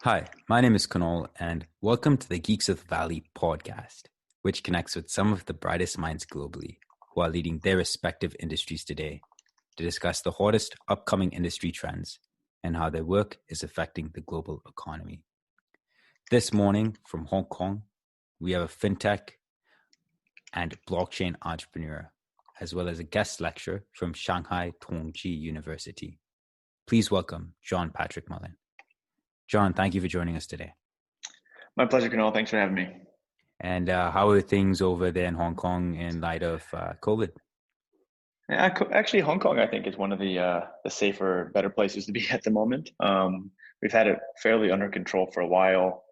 Hi, my name is Kunal, and welcome to the Geeks of the Valley podcast, which connects with some of the brightest minds globally who are leading their respective industries today to discuss the hottest upcoming industry trends and how their work is affecting the global economy. This morning from Hong Kong, we have a fintech and blockchain entrepreneur, as well as a guest lecturer from Shanghai Tongji University. Please welcome John Patrick Mullin. John, thank you for joining us today. My pleasure, Kunal. Thanks for having me. And how are things over there in Hong Kong in light of COVID? Yeah, actually, Hong Kong, I think, is one of the safer, better places to be at the moment. We've had it fairly under control for a while.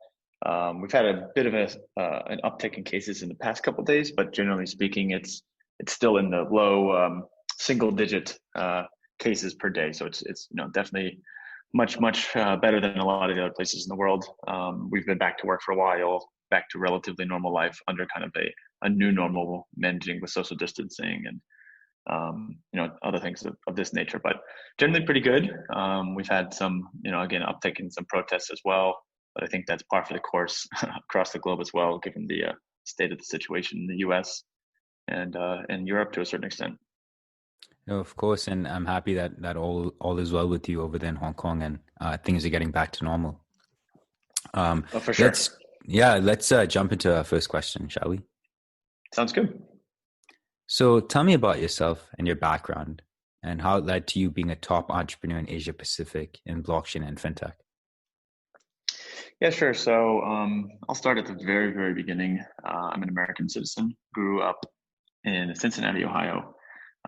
We've had a bit of an uptick in cases in the past couple of days, but generally speaking, it's still in the low single-digit cases per day. So it's definitely much better than a lot of the other places in the world. We've been back to work for a while, back to relatively normal life under kind of a new normal, managing with social distancing and other things of this nature, but generally pretty good. We've had some, again, uptick in some protests as well, but I think that's par for the course across the globe as well, given the state of the situation in the US and Europe to a certain extent. No, of course, and I'm happy that all is well with you over there in Hong Kong and things are getting back to normal. For sure. Let's jump into our first question, shall we? Sounds good. So tell me about yourself and your background and how it led to you being a top entrepreneur in Asia Pacific in blockchain and fintech. Yeah, sure. So I'll start at the very, very beginning. I'm an American citizen, grew up in Cincinnati, Ohio,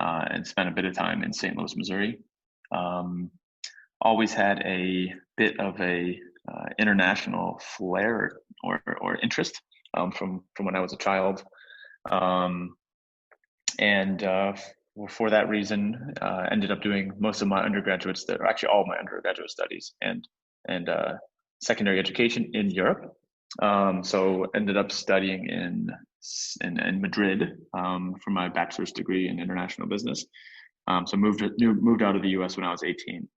and spent a bit of time in St. Louis, Missouri. Always had a bit of a international flair or interest from when I was a child. And for that reason, ended up doing most of my undergraduate actually all my undergraduate studies and secondary education in Europe. So ended up studying in Madrid for my bachelor's degree in international business. So moved out of the U.S. when I was 18,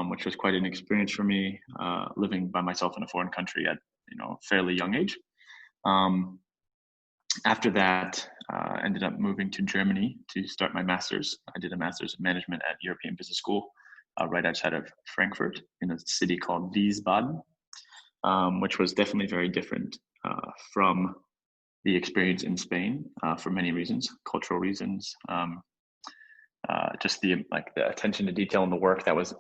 which was quite an experience for me, living by myself in a foreign country at a fairly young age. After that, ended up moving to Germany to start my master's. I did a master's in management at European Business School, right outside of Frankfurt in a city called Wiesbaden, which was definitely very different from the experience in Spain for many reasons, cultural reasons, just the attention to detail in the work that was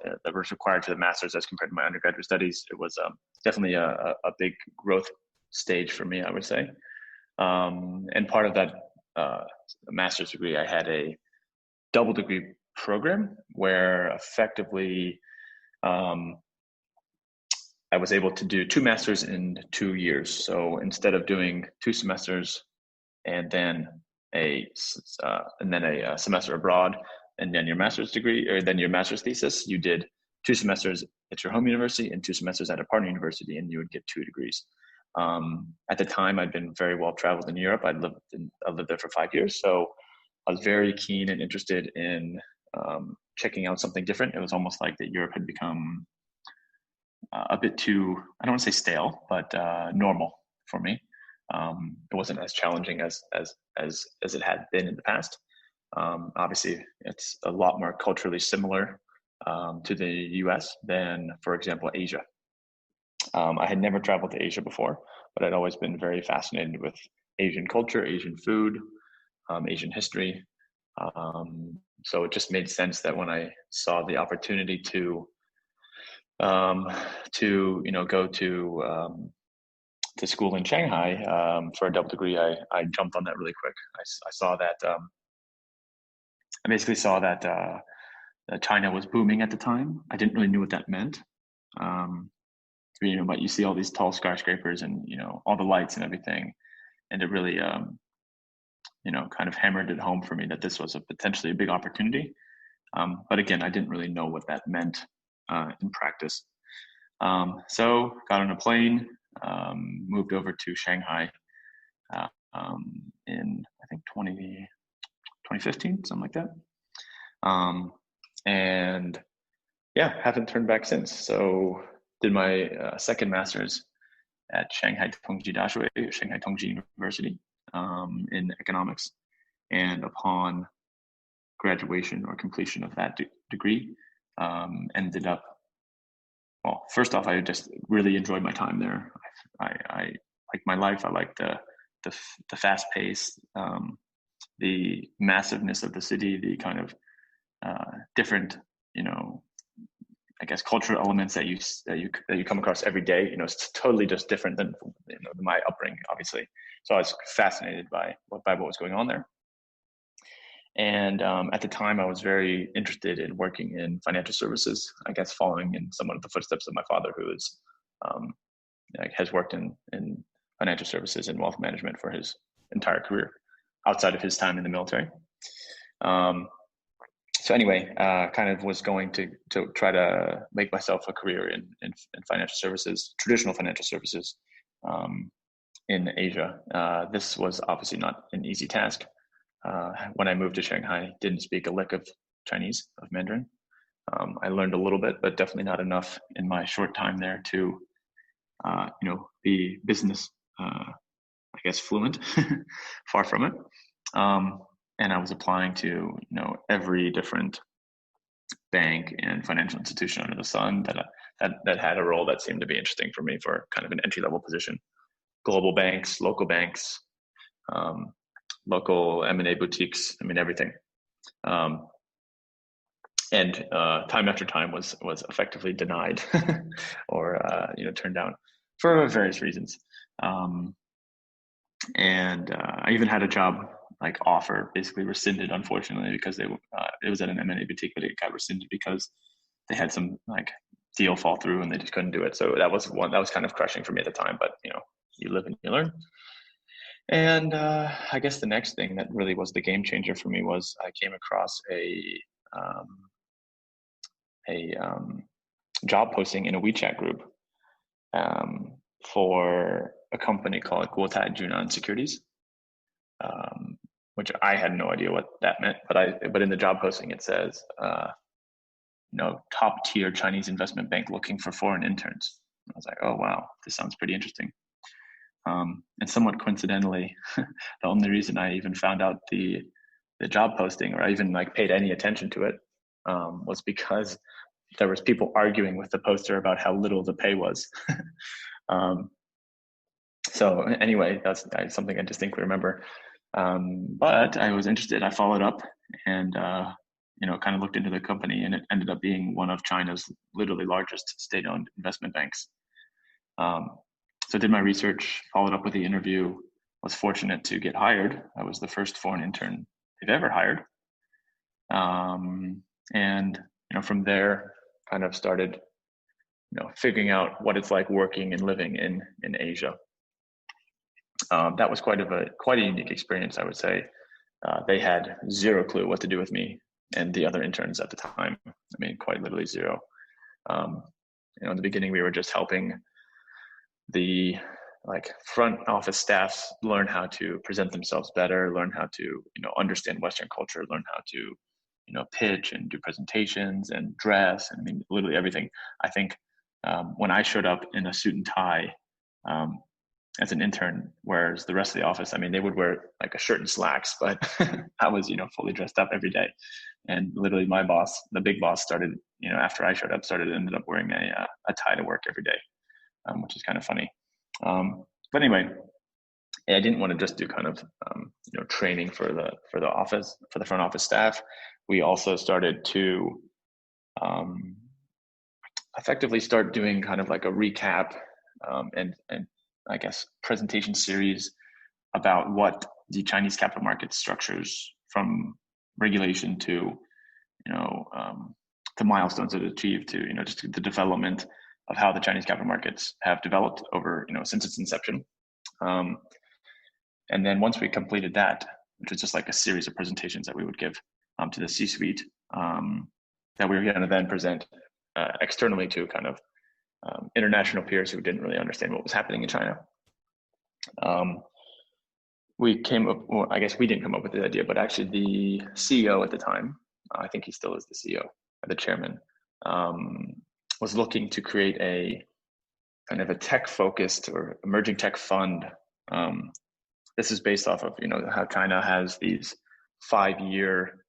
required for the master's as compared to my undergraduate studies. It was definitely a big growth stage for me, I would say. And part of that master's degree, I had a double degree program where effectively I was able to do 2 masters in 2 years. So instead of doing 2 semesters and then a semester abroad and then your master's degree or then your master's thesis, you did 2 semesters at your home university and 2 semesters at a partner university, and you would get 2 degrees. At the time, I'd been very well traveled in Europe. I lived there for 5 years, so I was very keen and interested in checking out something different. It was almost like that Europe had become a bit too, I don't want to say stale, but normal for me. It wasn't as challenging as it had been in the past. Obviously, it's a lot more culturally similar to the US than, for example, Asia. I had never traveled to Asia before, but I'd always been very fascinated with Asian culture, Asian food, Asian history. So it just made sense that when I saw the opportunity to go to school in Shanghai for a double degree, I jumped on that really quick. I saw that. I basically saw that China was booming at the time. I didn't really know what that meant. But you see all these tall skyscrapers and all the lights and everything, and it really kind of hammered it home for me that this was a potentially a big opportunity. But again, I didn't really know what that meant in practice. So got on a plane, moved over to Shanghai in I think 2015, something like that. And yeah, haven't turned back since. So did my second master's at Shanghai University in economics. And upon graduation or completion of that degree, ended up, well, first off, I just really enjoyed my time there. I like my life. I like the fast pace, the massiveness of the city, the kind of different, I guess, cultural elements that you come across every day. It's totally just different than my upbringing, obviously. So I was fascinated by what was going on there. And at the time, I was very interested in working in financial services. I guess following in somewhat of the footsteps of my father, who is has worked in financial services and wealth management for his entire career, outside of his time in the military. So anyway, kind of was going to try to make myself a career in financial services, traditional financial services, in Asia. This was obviously not an easy task. When I moved to Shanghai, didn't speak a lick of Chinese, of Mandarin. I learned a little bit, but definitely not enough in my short time there to, be business, I guess, fluent. Far from it. And I was applying to, every different bank and financial institution under the sun that had a role that seemed to be interesting for me for kind of an entry-level position. Global banks, local banks, local M&A boutiques, everything. And time after time was effectively denied or turned down for various reasons. And I even had a job offer basically rescinded, unfortunately, because it was at an M&A boutique, but it got rescinded because they had some deal fall through and they just couldn't do it. So that was kind of crushing for me at the time, but you live and you learn. And I guess the next thing that really was the game changer for me was I came across a job posting in a WeChat group for a company called Guotai Junan Securities, which I had no idea what that meant. But in the job posting it says, top tier Chinese investment bank looking for foreign interns. I was like, oh wow, this sounds pretty interesting. And somewhat coincidentally, the only reason I even found out the job posting, or I even paid any attention to it, was because there was people arguing with the poster about how little the pay was. So anyway, that's something I distinctly remember. But I was interested. I followed up and kind of looked into the company, and it ended up being one of China's literally largest state-owned investment banks. So I did my research, followed up with the interview, was fortunate to get hired. I was the first foreign intern they've ever hired. And from there, kind of started, figuring out what it's like working and living in Asia. That was quite a unique experience, I would say. They had zero clue what to do with me and the other interns at the time. Quite literally zero. In the beginning, we were just helping the front office staffs learn how to present themselves better, learn how to understand Western culture, learn how to pitch and do presentations and dress, and literally everything. I think when I showed up in a suit and tie as an intern, whereas the rest of the office, they would wear a shirt and slacks, but I was fully dressed up every day. And literally my boss, the big boss, started after I showed up, ended up wearing a tie to work every day, which is kind of funny. But anyway, I didn't want to just do kind of training for the office, for the front office staff. We also started to effectively start doing kind of a recap and I guess presentation series about what the Chinese capital market structures, from regulation to the milestones it achieved, to just the development of how the Chinese capital markets have developed over since its inception. And then once we completed that, which was just a series of presentations that we would give to the C-suite, that we were going to then present externally to kind of international peers who didn't really understand what was happening in China. We came up, well, I guess we didn't come up with the idea, but actually the CEO at the time, I think he still is the CEO, the chairman, was looking to create a kind of a tech-focused or emerging tech fund. This is based off of how China has these 5-year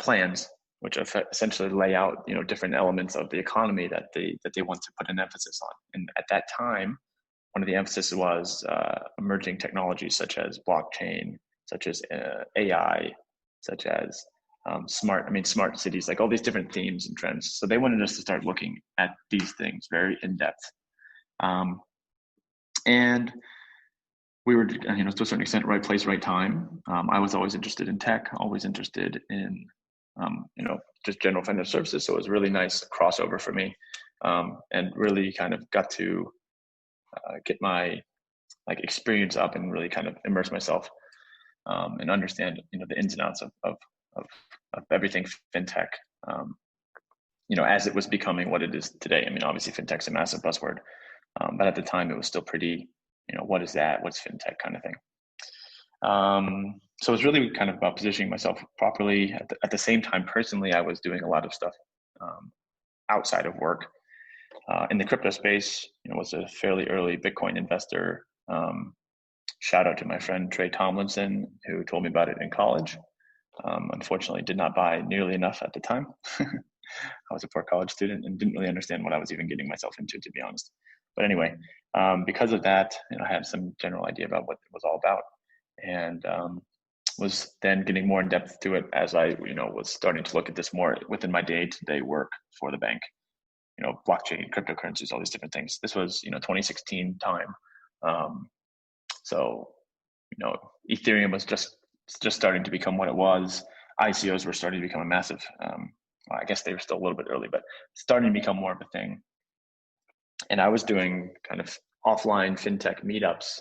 plans, which essentially lay out different elements of the economy that they want to put an emphasis on. And at that time, one of the emphasis was emerging technologies such as blockchain, such as AI, such as smart cities, like all these different themes and trends. So they wanted us to start looking at these things very in depth. And we were, to a certain extent, right place, right time. I was always interested in tech, always interested in, just general financial services. So it was a really nice crossover for me, and really kind of got to get my experience up and really kind of immerse myself and understand, the ins and outs of everything fintech. As it was becoming what it is today. I mean, obviously, fintech's a massive buzzword, but at the time, it was still pretty. What is that? What's fintech kind of thing? So it was really kind of about positioning myself properly. At the same time, personally, I was doing a lot of stuff outside of work. In the crypto space, was a fairly early Bitcoin investor. Shout out to my friend Trey Tomlinson, who told me about it in college. Unfortunately, did not buy nearly enough at the time. I was a poor college student and didn't really understand what I was even getting myself into, to be honest. But anyway, because of that, I had some general idea about what it was all about, and was then getting more in depth to it as I, was starting to look at this more within my day-to-day work for the bank. Blockchain, cryptocurrencies, all these different things. This was, 2016 time. So, Ethereum was just starting to become what it was. ICOs were starting to become a massive. I guess they were still a little bit early, but starting to become more of a thing. And I was doing kind of offline fintech meetups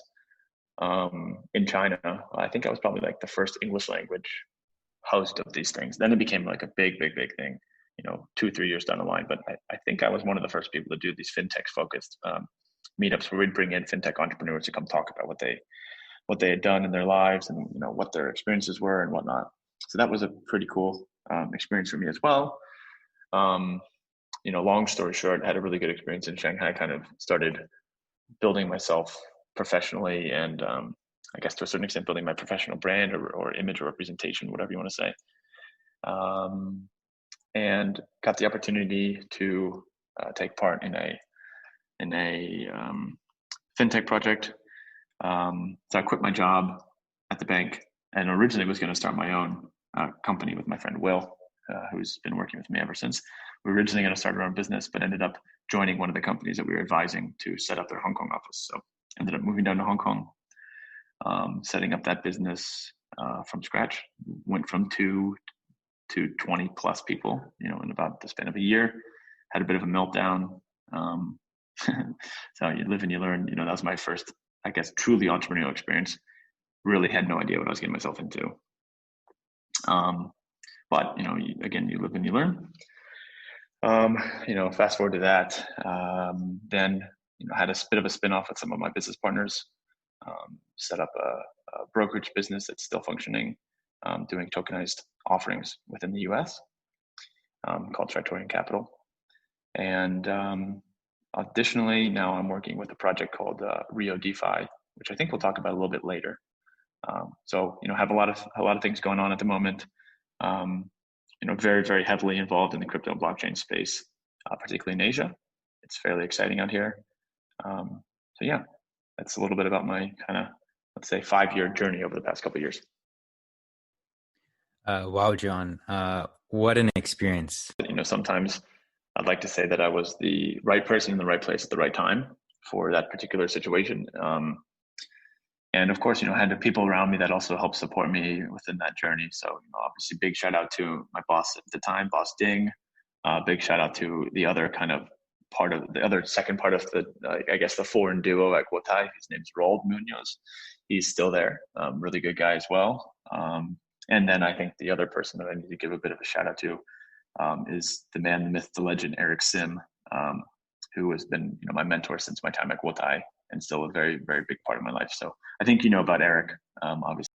in China. I think I was probably like the first English language host of these things. Then it became like a big thing, 2-3 years down the line. But I think I was one of the first people to do these fintech focused meetups where we'd bring in fintech entrepreneurs to come talk about what they had done in their lives and what their experiences were and whatnot. So that was a pretty cool experience for me as well. Long story short, I had a really good experience in Shanghai. Kind of started building myself professionally, and I guess to a certain extent, building my professional brand or image or representation, whatever you want to say. And got the opportunity to take part in a fintech project. So I quit my job at the bank and originally was going to start my own company with my friend Will, who's been working with me ever since. We were originally going to start our own business, but ended up joining one of the companies that we were advising to set up their Hong Kong office. So ended up moving down to Hong Kong, setting up that business from scratch. Went from 2 to 20 plus people, in about the span of a year. Had a bit of a meltdown. So you live and you learn. That was my first, I guess, truly entrepreneurial experience. Really had no idea what I was getting myself into. But again, you live and you learn. Fast forward to that, then had a bit of a spin-off with some of my business partners. Set up a brokerage business that's still functioning, doing tokenized offerings within the US, called Tritaurian Capital. And additionally, now I'm working with a project called Rio DeFi, which I think we'll talk about a little bit later. So have a lot of things going on at the moment. Very, very heavily involved in the crypto and blockchain space, particularly in Asia. It's fairly exciting out here. So yeah, that's a little bit about my kind of, let's say, 5-year journey over the past couple of years. Wow, John, what an experience. Sometimes I'd like to say that I was the right person in the right place at the right time for that particular situation. And of course, had the people around me that also helped support me within that journey. So, obviously, big shout out to my boss at the time, Boss Ding. Big shout out to the other kind of second part of the, I guess, the foreign duo at Guotai. His name's Roald Munoz. He's still there. Really good guy as well. And then I think the other person that I need to give a bit of a shout out to is the man, the myth, the legend, Eric Sim, who has been, my mentor since my time at Guotai and still a very, very big part of my life. So I think about Eric, obviously.